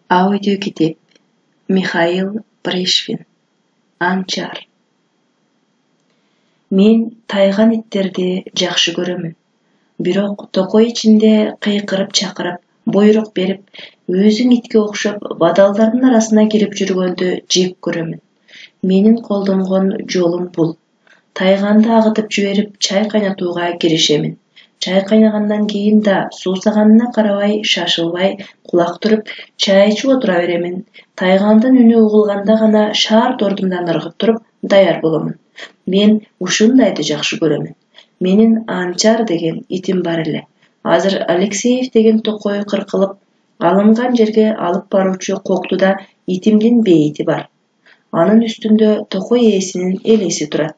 Аудиокитеп Михаил Пришвин. Анчар. Мен тайган иттерди жакшы көрөмүн. Бирок токой ичинде кыйкырып чакырып, буйрук берип, өзүң итке окшоп бадалдардын арасына кирип жүргөндү жек көрөмүн. Менин колдонгон жолум бул. Тайганды агытып жиберип, чай кайнатууга киришемин. Чай кайнагандан кийин да суусаганына карабай, шашылбай, кулак туруп, чай ичип отура беремин. Тайгандын үнү угулганда гана шаар тордумдан ыргып туруп, даяр боломун. Мен ушундайды жакшы көрөмүн. Менин Анчар деген итим бар эле. Азыр Алексеев деген токой кыркылып, алынган жерге алып баруучу коктуда итимдин бейити бар. Анын үстүндө токой ээсинин элеси турат.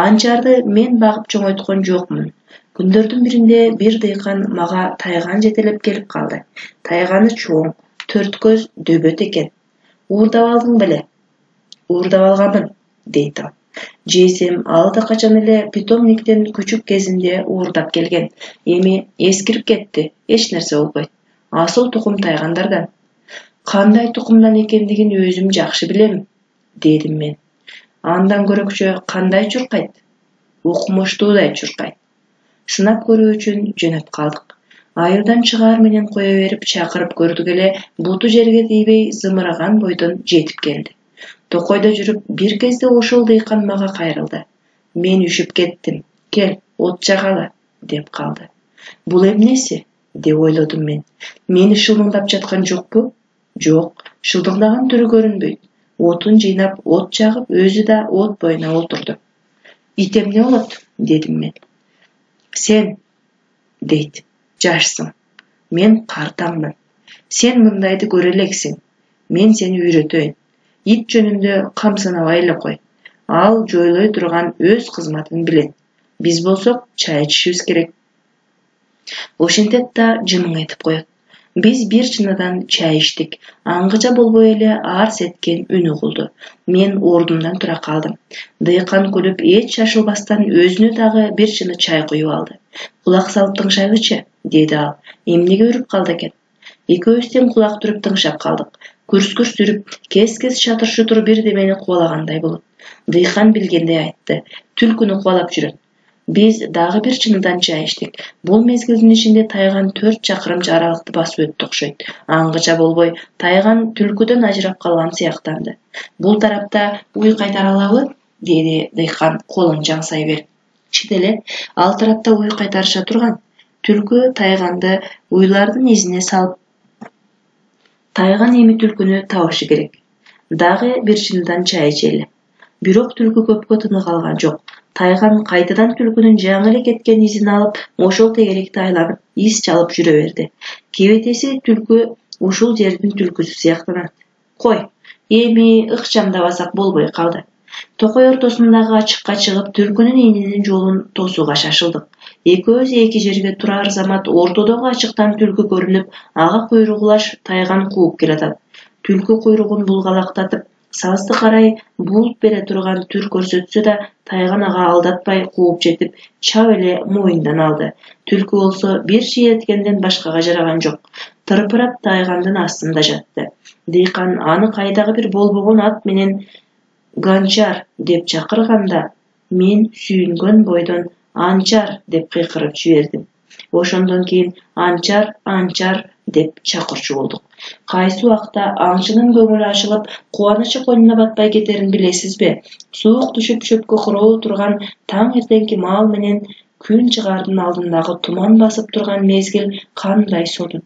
Анчарды мен багып чоңойткон жокмун. Күндөрдүн биринде бир дыйкан мага тайган жетелеп келип калды. Тайганы чоң, төрт көз дөбөт экен. Уурдап алдың беле? Уурдап алганмын, дейт ал. Жесем алда качан эле питомниктен күчүк кезинде уурдап келген. Эми эскирип кетти, эч нерсе болбойт. Асыл тукум тайгандардан. Кандай тукумдан экендигин өзүм жакшы билем, дедим мен. Андан көрөкчө кандай чуркайт? Укмуштуудай чуркайт. Сынап көрүү үчүн жөнөп калдык. Айылдан чыгаар менен кое берип чакырып көрдүк эле, буту жерге тийбей зымыраган бойдон жетип келди. Токойдо жүрүп, бир кезде ошол дыйкан мага кайрылды. Мен үшүп кеттим. Кел, от жагалы, деп калды. Бул эмнеси? деп ойлодум мен. Мени шылыңдап жаткан жокпу? Жок, шылдыңдаган түрү көрүнбөйт. Отун жыйнап, от жагып, өзү да от боюна отурду. Ит эмне болот? дедим мен. Сен, дейт, жашсың. Мен картаммын. Сен мындайды көрө элексиң. Мен сени үйрөтөйүн. Ит жөнүндө камсынабай эле кой. Ал жойлой турган өз кызматын билет. Биз болсок чай ичишибиз керек. Ошентет да жымың этип коет. Биз бир чынадан чай иштик. Аңгыча болбой эле арс эткен үн угулду. Мен ордумдан тура калдым. Дыйкан күлүп, эч шашылбастан өзүнө дагы бир чыны чай куюп алды. Кулак салып тыңшайлычы, деди ал. Эмнеге үрүп калды экен? Экөөбүз тең кулак туруп тыңшап калдык. Күрс-күрс жүрүп, кес-кес шатыр-шутур бирдемени кубалагандай болот. Дыйкан билгендей айтты. Түлкүнү кубалап жүрөт. Биз дагы бир чыныдан чай иштик. Бул мезгилдин ичинде тайган 4 чакырым аралыкты басып өттү окшойт. Аңгыча болбой, тайган түлкүдөн ажырап калган сыяктанды. Бул тарапта уй кайтара алабы? деди дыйкан колун жаңсай берип. Чит эле, ал тарапта уй кайтарыша турган. Түлкү тайганды уйлардын изине салып, тайган эми түлкүнү табышы керек. Дагы бир чыныдан чай ичели. Бирок түлкү көпкө тынык алган жок. Тайган кайтадан түлкүнүн жаңы эле кеткен изин алып, ошол тегеректи айланып, из чалып жүрө берди. Кебетеси түлкү ушул жердин түлкүсү сыяктанат. Кой, эми ыкчамдабасак болбой калды. Токой ортосундагы ачыкка чыгып, түлкүнүн ининин жолун тосууга шашылдык. Экөөбүз эки жерге турар замат ортодогу ачыктан түлкү көрүнүп, ага куйругулаш тайган кууп келатат. Түлкү куйругун булгалактатып, сазды карай булуп бере турган түр көрсөтсө да, тайган ага алдатпай кууп жетип, чап эле моюндан алды. Түлкү болсо бир чийеткенден башкага жараган жок. Тырпырап тайгандын астында жатты. Дыйкан аны кайдагы бир болбогон ат менен Ганчар деп чакырганда, мен сүйүнгөн бойдон Анчар деп кыйкырып жибердим. Ошондон кийин Анчар, Анчар деп чакырчу болдук. Кайсы убакта аңчынын көңүлү ачылып, кубанычы койнуна батпай кетерин билесизби? Суук түшүп чөпкө куроо турган таң эртеңки маал менен күн чыгаардын алдындагы туман басып турган мезгил кандай сонун.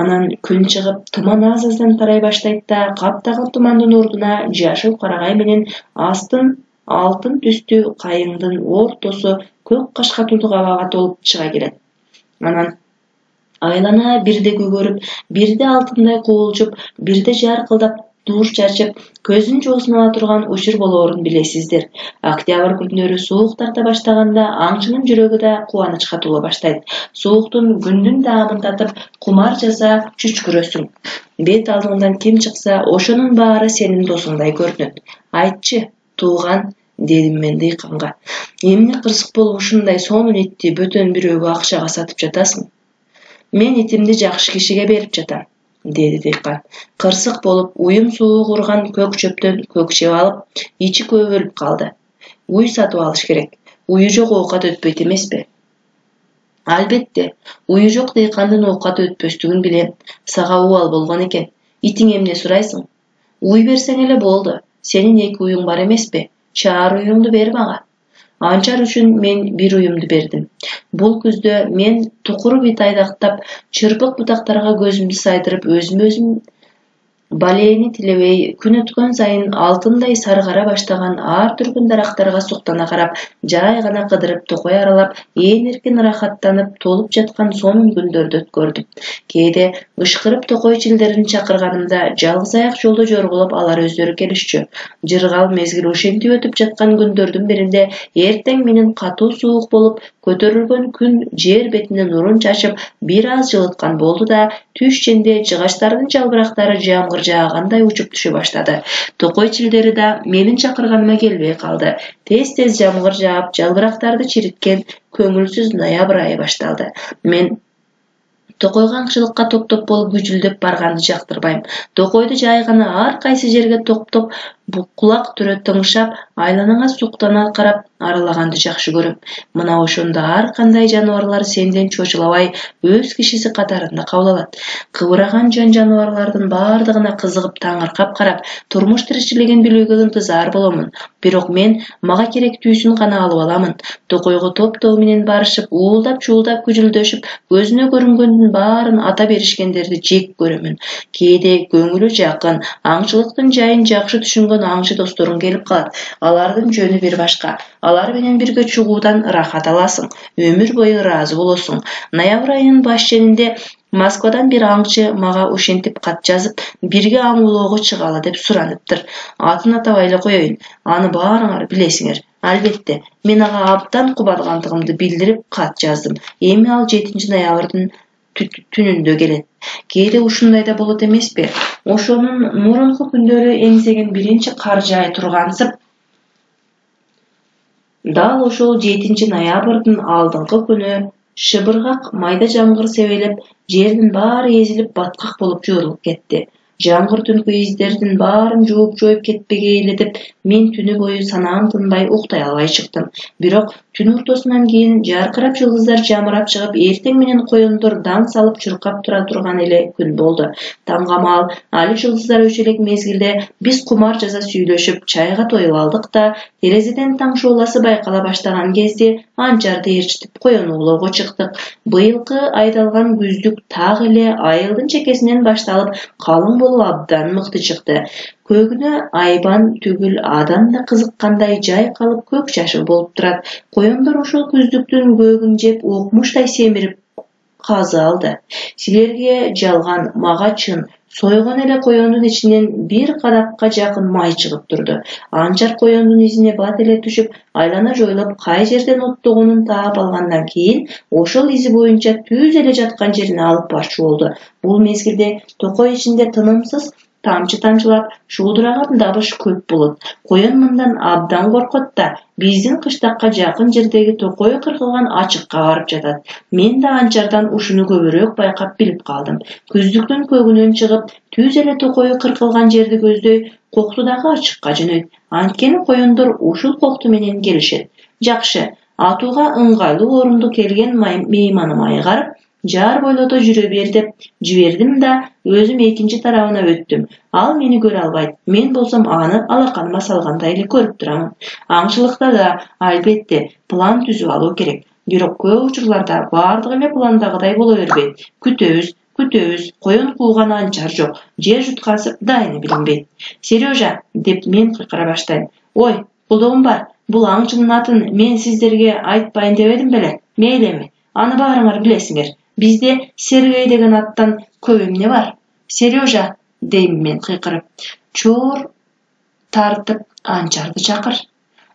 Анан күн чыгып, туман аз-аздан тарай баштайт да, каптаган тумандын ордуна жашыл карагай менен алтын түстүү кайыңдын ортосу көк кашкатулдук абага толуп чыга келет. Анан айлана бирде көгөрүп, бирде алтындай кубулжуп, бирде жаркылдап, дур чарчып, көздүн жоосун ала турган учур болоорун билесиздер. Октябрь күндөрү суук тарта баштаганда аңчынын жүрөгү да кубанычка тула баштайт. Сууктун күндүн даамын татып, кумар жаса чүчкүрөсүң. Бет алдыңдан ким чыкса, ошонун баары сенин досуңдай көрүнөт. Айтчы, тууган, дедим мен дыйканга. Эмне кырсык болуп ушундай сонун итти бөтөн бирөөгө акчага сатып жатасың? Мен итимди жакшы кишиге берип жатам. dedi dehqan. Qırsık bolup uyum suuğu qurgan көк çöptön көкчеп alıp, içi көбөлүp kaldı. Uy satıp alış gerek. Uyu jok okat ötpeyt emespi? Albatta, uyu jok dehqandын okat ötpöstügün bilem. Saga ual bolgan eken. Itiň emne suraýsyň? Uy berseň ele boldu. Senin eki uyuň bar emespi? Çağır uyuňdy ber maga. Ançar üçün men bir uyumdu berdim. Bul küzde men tukuru bit aydактап, çırpık butaktarga gözümdü saydırıp özüm baleni tilebey күн ötkön sayın altınday sargara baştagan ar türkün daraxtarga suktana qarap, jay gana kıdırıp tokoy aralap, en erkin rahattanyp tolup jatkan sonun gündördü ötkördüm. Keyde ışkırıp tokoy çilderini çakırganımda жалгыз ayak jolda jorgulup alar özleri kelişçü. Jırgal mezgil oşenti ötüp jatkan gündördün birinde erteň menen katuu suuq bolup, kötörülgön gün jer betine nurun çaşıp bir az жылытkan boldu da түш çende жыgaçtардын жалбырактары жамгыр жаагандай учуp түшө баштады. Токой чилдери да менин чакырганыма келбей калды. Тез-тез жамгыр жаап, жалбырактарды чириткен көңүлсүз ноябрь айы башталды. Мен Токойга аңчылыкка топ-топ болуп күчүлдөп барганды жактырбайм. Токойду жай гана ар кайсы жерге топ-топ кулак түрө тыңшап, айланаңа суктана карап аралаганды жакшы көрөм. Мына ошондо ар кандай жаныбарлар сенден чочулабай өз кишиси катарында кабыл алат. Кыбыраган жан жаныбарлардын бардыгына кызыгып таңыркап карап, турмуш тиричилигин билүүгө ынтызар боломун. Бирок мен мага керектүүсүн гана алып аламын. Токойго топ-топ менен барышып, уулдап-чуулдап күжүлдөшүп, көзүнө көрүнгөндүн баарын ата беришкендерди жек көрөмүн. Кээде көңүлү жакын, аңчылыктын жайын жакшы түшүнгөн аңчы досторуң келип калат. Алардын жөнү бир башка. Алар менен бирге чыгуудан рахат аласың. Өмүр бою ыраазы болосуң. Ноябрь айынын баш ченинде Москвадан bir аңчы мага ошентип кат жазып, бирге аң улоого чыгалы деп сураныптыр. Атын атабай эле коеюн. Аны баарыңар билесиңер. Албетте, мен ага абдан кубадгандыгымды билдирип кат жаздым. Эми ал 7 ноябрдын түнүндө келет. Кээде ушундай да болот эмеспи? Ошонун мурунку күндөрү эңсеген биринчи кар жаай тургансып, дал ошол 7 ноябрдын алдыңкы күнү шыбыргак майда жамгыр себелеп, жердин баары эзилип баткак болуп жуурулуп кетти. Жамгыр түнкү издердин баарын жууп жоюп кетпегей эле деп, мен түнү бою санаам тынбай уктай албай чыктым. Бирок түн ортосунан кийин жаркырап жылдыздар жамырап чыгып, эртең менен коёндор даң салып чуркап тура турган эле күн болду. Таңгамал, али жылдыздар өчөлек мезгилде биз кумар жаза сүйлөшүп, чайга тоюп алдык да, терезеден таң шооласы байкала баштаган кезде анчарды ээрчитип коён уулоого чыктык. Быйылкы айдалган күздүк так эле айылдын чекесинен башталып, калың болуп абдан мыкты чыкты. Көгүнө айбан түгүл адам да кызыккандай жай калып көк чашыл болуп турат. Коёндор ошол күздүктүн көөгүн жеп укмуштай семирип казы алды. Силерге жалган, мага чын. Сойгон эле коёндун ичинен бир кадакка жакын май чыгып турду. Анчар коёндун изине бат эле түшүп, айлана жоюлуп, кай жерден оттогонун таап алгандан кийин, ошол изи боюнча түз эле жаткан жерине алып барчу болду. Бул мезгилде токой ичинде тынымсыз тамчы тамчылап, шуудураган дабыш көп болот. Коён мындан абдан коркот да, биздин кыштакка жакын жердеги токой кыркылган ачыкка барып жатат. Мен да анчардан ушуну көбүрөөк байкап билип калдым. Күздүктүн көгүнөн чыгып, түз эле токою кыркылган жерди көздөй, кокту дагы ачыкка жөнөйт. Анткени коёндор ушул кокту менен келишет. Жакшы, атууга ыңгайлуу орунду келген мейманыма айгарып, жар бойлото жүрө бер деп жибердим да, өзүм экинчи тарабына өттүм. Ал мени көрө албайт. Мен болсом аны алаканыма салгандай эле көрүп турамын. Аңчылыкта да албетте план түзүп алуу керек. Бирок көп учурларда бардыгы эле пландагыдай боло бербейт. Күтөбүз, коён кууган анчар жок. Жер жуткасы дайыны билинбейт. Сережа, деп мен кыйкыра баштайм. Ой, кулдугум бар. Бул аңчынын атын мен сиздерге айтпайын дебедим беле. Мейлеми, аны баарыңар билесиңер. Бизде Сергей деген аттан көп эмне бар. Сережа, дейм мен кыйкырып. Чоор тартып анчарды чакыр.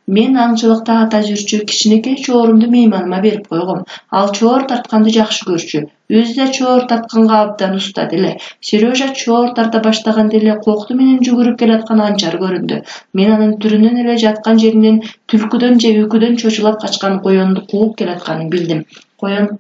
Мен аңчылыкта ата жүрчү кичинекей чоорумду мейманыма берип койгом. Ал чоор тартканды жакшы көрчү. Өзү да чоор тартканга абдан уста деле. Сережа чоор тарта баштаганда эле кокту менен жүгүрүп келаткан анчар көрүндү. Мен анын түрүнөн эле жаткан жеринен түлкүдөн же үкүдөн чочулап качкан коёнду кууп келатканын билдим. Коён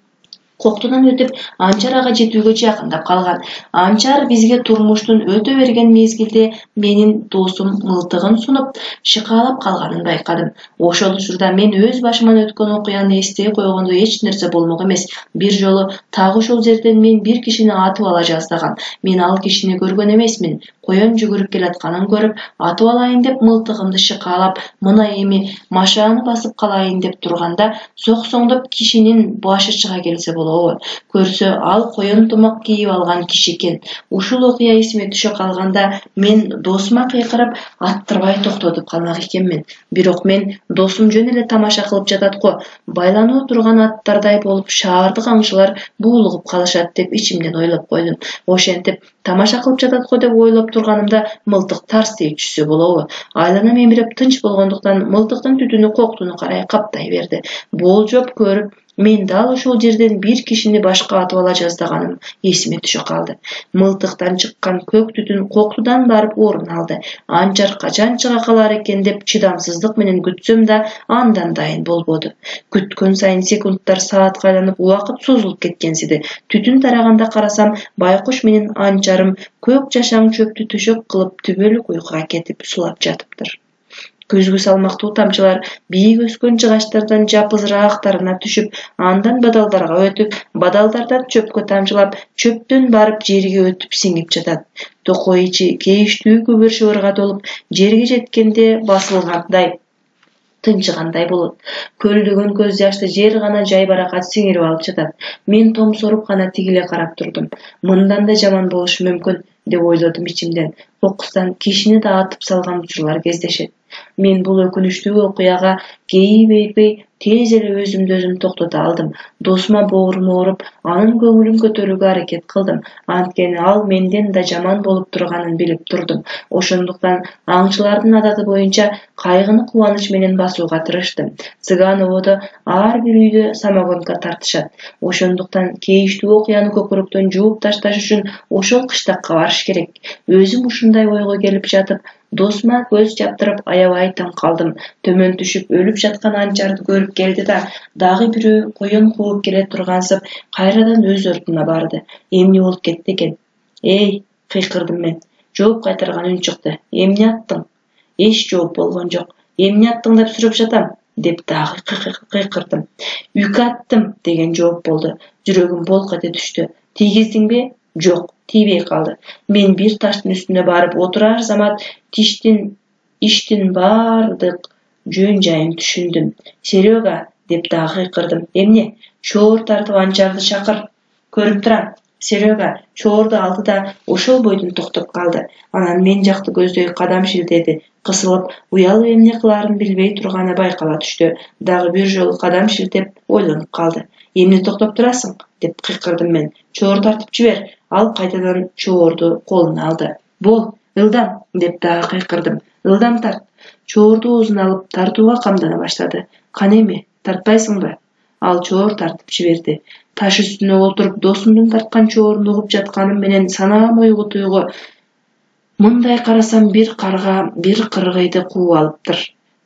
Коктунан өтүп Анчар ага жетүүгө жакындап калган. Анчар бизге турмуштун өтө берген мезгилде менин досум мылтыгын сунуп шыкалап калганын байкадым. Ошол учурда мен өз башыман өткөн окуяны эстей койгондо эч нерсе болмок эмес. Бир жолу так ошол жерден мен бир кишини атып ала жаздагам. Мен ал кишини көргөн эмесмин. Коен жүгүрүп келатканын көрүп, атып алайын деп мылтыгымды шыкалап, мына эми машааны басып калайын деп турганда, соксоңдоп кишинин башы чыга келсе болобу. Көрсө, ал коен тумак кийип алган киши экен. Ушул окуя эсиме түшө калганда, мен досума кыйкырып, аттырбай токтотуп калмак экенмин. Бирок мен досум жөн эле тамаша кылып жатат го. Байлануу турган аттардай болуп шаардык аңчылар буулугуп калышат деп ичимден ойлоп койдум. Ошентип тамаша кылып жатат го деп ойлоп турганымда мылтык тарс тип түшсө болобу. Айлана мемиреп тынч болгондуктан мылтыктын түтүнү коктуну карай каптай берди. Болжоп көрүп, мен дал ошол жерден бир кишини башка атып ала жаздаганым эсиме түшө калды. Мылтыктан чыккан көк түтүн коктудан барып орун алды. Анчар качан чыга калар экен деп чыдамсыздык менен күтсөм да андан дайын болбоду. Күткөн сайын секунддар саатка айланып убакыт созулуп кеткенсиди. Түтүн тараганда карасам, Байкуш менен Анчарым көк жашаң чөптү төшөк кылып түбөлүк уйкуга кетип сулап жатыптыр. Көзгө салмактуу тамчылар бийик өскөн жыгачтардан жапызыраактарына түшүп, андан бадалдарга өтүп, бадалдардан чөпкө тамчылап, чөптөн барып жерге өтүп сиңип жатат. Токой ичи кейиштүү көбөр шыбырга толуп, жерге жеткенде басылгандай, тынчыгандай болот. Көлдөгөн көз жашты жер гана жайбаракат сиңирип алып жатат. Мен томсоруп гана тигиле карап турдум. Мындан да жаман болушу мүмкүн деп ойлодум ичимден. Кокустан кишини да атып салган учурлар кездешет. Мен бул өкүнүчтүү окуяга кейибей тез эле өзүмдү өзүм токтото алдым. Досума бооруму уруп, анын көңүлүн көтөрүүгө аракет кылдым. Анткени ал менден да жаман болуп турганын билип турдум. Ошондуктан аңчылардын адаты боюнча кайгыны кубаныч менен басууга тырыштым. Цыгановодо ар бир үйдө самогонка тартышат. Ошондуктан кейиштүү окуяны көкүрөктөн жууп ташташ үчүн ошол кыштакка барыш керек. Өзүм ушундай ойго келип жатып, досума көз чаптырып аябай таң калдым. Төмөн түшүп өлүп жаткан Анчарды көрүп келди да, дагы бирөө коен кууп келе тургансып, кайрадан өз ордуна барды. Эмне болуп кетти экен? Эй, кыйкырдым мен. Жооп кайтарган үн чыкты. Эмне аттың? Эч жооп болгон жок. Эмне аттың деп сурап жатам, деп дагы кыйкырдым. Үк аттым деген жооп болду. Жүрөгүм болк эте түштү. Тийгиздиңби? Жок, тийбей калды. Мен бир таштын үстүнө барып отурар замат иштин бардык жөн жайын түшүндүм. Серега, деп дагы кыйкырдым. Эмне? Чоор тартып Анчарды чакыр. Көрүп турам. Серега чоорду алды да ошол бойдон токтоп калды. Анан мен жакты көздөй кадам шилтеди. Кысылып, уялып эмне кылаарын билбей турганы байкала түштү. Дагы бир жолу кадам шилтеп ойлонуп калды. Эмне токтоп турасың? Деп кыйкырдым мен. Чоор тартып жибер. Ал кайтадан чоорду колуна алды. Бол, ылдам, деп дагы кыйкырдым. Ылдам тарт. Чоорду оозуна алып тартууга камдана баштады. Кана эми, тартпайсыңбы? Ал чоор тартып жиберди. Таш үстүнө олтуруп досумдун тарткан чоорун угуп жатканым менен санаам ойгу-туйгу. Мындай карасам бир карга бир кыргыйды кууп алыптыр.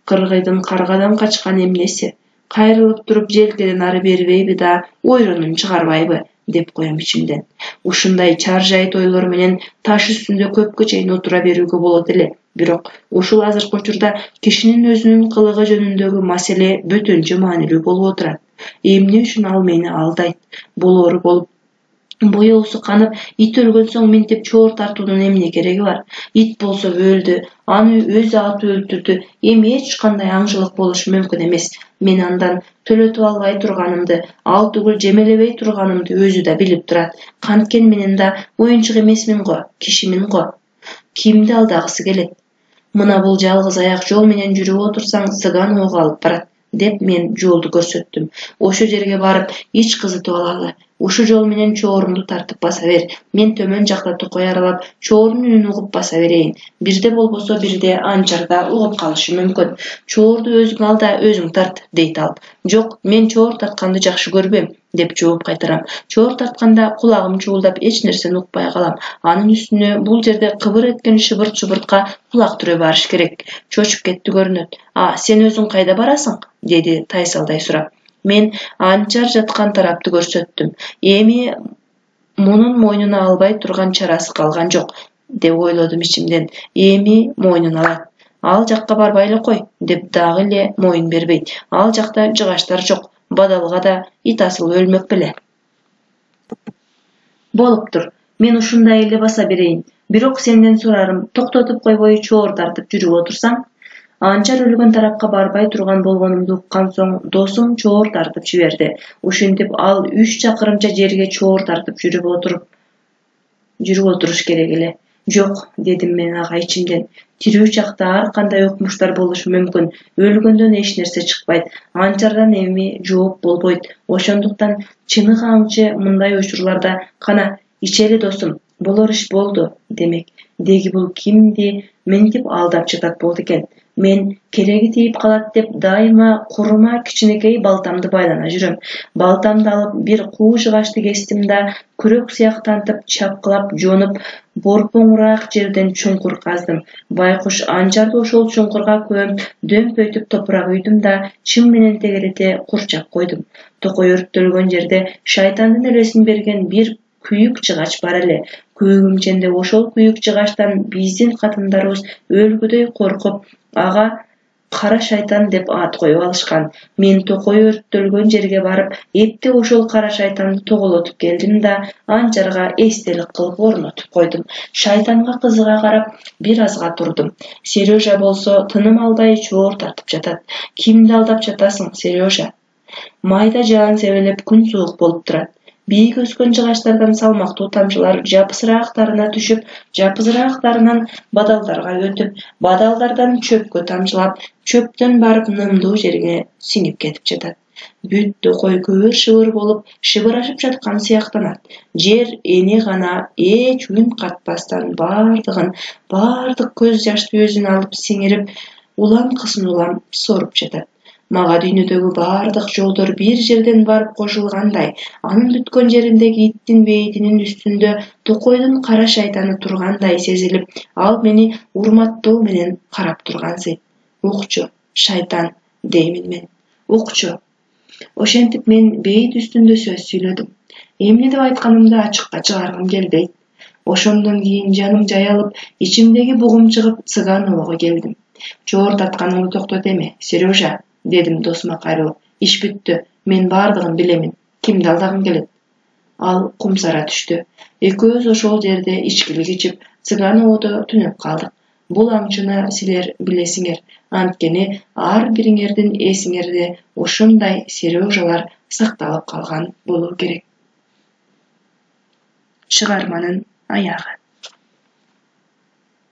Кыргыйдын каргадан качкан эмнеси? Кайрылып туруп желкеден ары бербейби да ойронун чыгарбайбы? Деп коем ичимден. Ушундай чаржайыт ойлор менен таш үстүндө көпкө чейин отура берүүгө болот эле. Бирок ушул азыркы учурда кишинин өзүнүн кылыгы жөнүндөгү маселе бөтөнчө маанилүү болуп отурат. Эмне үчүн ал мени алдайт? Болору болуп, боёбусу канып, ит өлгөн соң минтип чоор тартуунун эмне кереги бар? Ит болсо өлдү, аны өз аты өлтүрдү. Эми эч кандай аңчылык болушу мүмкүн эмес. Мен андан төлөтүп албай турганымды, ал түгүл жемелебей турганымды өзү да билип турат. Канткен менен да оюнчук эмесмин го, кишимин го. Кимди алдагысы келет? Мына бул жалгыз аяк жол менен жүрүп отурсаң, Цыгановго алып барат, деп мен жолду көрсөттүм. Ошо жерге барып, ич кызытып алалы. Ушу жол менен чоорунду тартып баса бер. Мен төмөн жакта токой аралап, чоордун үнүн угуп баса берейин. Бирде болбосо бирде Анчарда угуп калышы мүмкүн. Чоорду өзүң ал да өзүң тарт, дейт ал. Жок, мен чоор тартканды жакшы көрбөйм, деп жооп кайтарам. Чоор тартканда кулагым чуулдап эч нерсени укпай калам. Анын үстүнө бул жерде кыбыр эткен шыбырт-шыбыртка кулак түрө барыш керек. Чочуп кетти көрүнөт. Сен өзүң кайда барасың? Деди тайсалдай сурап. Мен анчар жаткан тарапты көрсөттүм. Эми мунун мойнуна албай турган чарасы калган жок, деп ойлодум ичимден. Эми мойнуна алат. Ал жакка барбай эле кой, деп дагы эле мойун бербейт. Ал жакта жыгачтар жок. Бадалга да ит асыл өлмөк беле. Болуптур. Мен ушундай эле баса берейин. Бирок сенден сурарым, токтотуп койбой чоор тартып жүрүп отурсаң? Анчар өлгөн тарапка барбай турган болгонумду уккан соң досум чоор тартып жиберди. Ушинтип ал 3 чакырымча жерге чоор тартып жүрүп отуруш керек эле. Жок, дедим мен ага ичимден. Тирүү чакта ар кандай укмуштар болушу мүмкүн. Өлгөндөн эч нерсе чыкпайт. Анчардан эми жооп болбойт. Ошондуктан чыныгы аңчы мындай учурларда кана ичели досум, болор иш болду демек. Деги бул кимди мынтип алдап жатат болду экен. Мен кереги тийип калат деп дайыма курума кичинекей балтамды байлана жүрөм. Балтамды алып бир куу жыгачты кестим да күрөк сыяктантып чапкылап жонуп борпоңураак жерден чуңкур каздым. Байкуш анчарды ошол чуңкурга көмүп дөмпөйтүп топурак үйдүм да чым менен тегерете курчап койдум. Токой өрттөлгөн жерде шайтандын элесин берген бир күйүк жыгач бар эле. Күйүгүмченде ошол күйүк жыгачтан биздин катындарыбыз өлгүдөй коркуп, ага кара шайтан деп ат коюп алышкан. Мен токой өрттөлгөн жерге барып, эпте ошол кара шайтанды тоголотуп келдим да анчарга эстелик кылып орнотуп койдум. Шайтанга кызыга карап бир азга турдум. Сережа болсо тыным албай чоор тартып жатат. Кимди алдап жатасың, Сережа? Майда жаан себелеп күн суук болуп турат. Бийик өскөн жыгачтардан салмактуу тамчылар жапысыраактарына түшүп, жапысыраактарынан бадалдарга өтүп, бадалдардан чөпкө тамчылап, чөптөн барып нымдуу жерге сиңип кетип жатат. Бүт токой кыбыр-шыбыр болуп, шыбырашып жаткан сыяктанат. Жер эни гана эч үн катпастан бардык көз жашты өзүнө алып сиңирип, улам соруп жатат. Мага дүйнөдөгү бардык жолдор бир жерден барып кошулгандай, анын бүткөн жериндеги иттин бейитинин үстүндө токойдун кара шайтаны тургандай сезилип, ал мени урматтоо менен карап тургансый. Укчу, шайтан, деймин мен. Укчу. Ошентип мен бейит үстүндө сөз сүйлөдүм. Эмне деп айтканымды ачыкка чыгаргым келбейт. Ошондон кийин жаным жаялып, ичимдеги бугум чыгып, Цыганового келдим. Чоор тартканыңды токтот эме, Сережа, дедим досума кайрылып. Иш бүттү. Мен бардыгын билемин. Кимди алдагым келет? Ал кумсара түштү. Экөөбүз ошол жерде ичкилик ичип, Цыгановодо түнөп калдык. Бул аңчыны силер билесиңер. Анткени ар бириңердин эсиңерде ушундай Сережалар сакталып калган болуу керек. Чыгарманын аягы.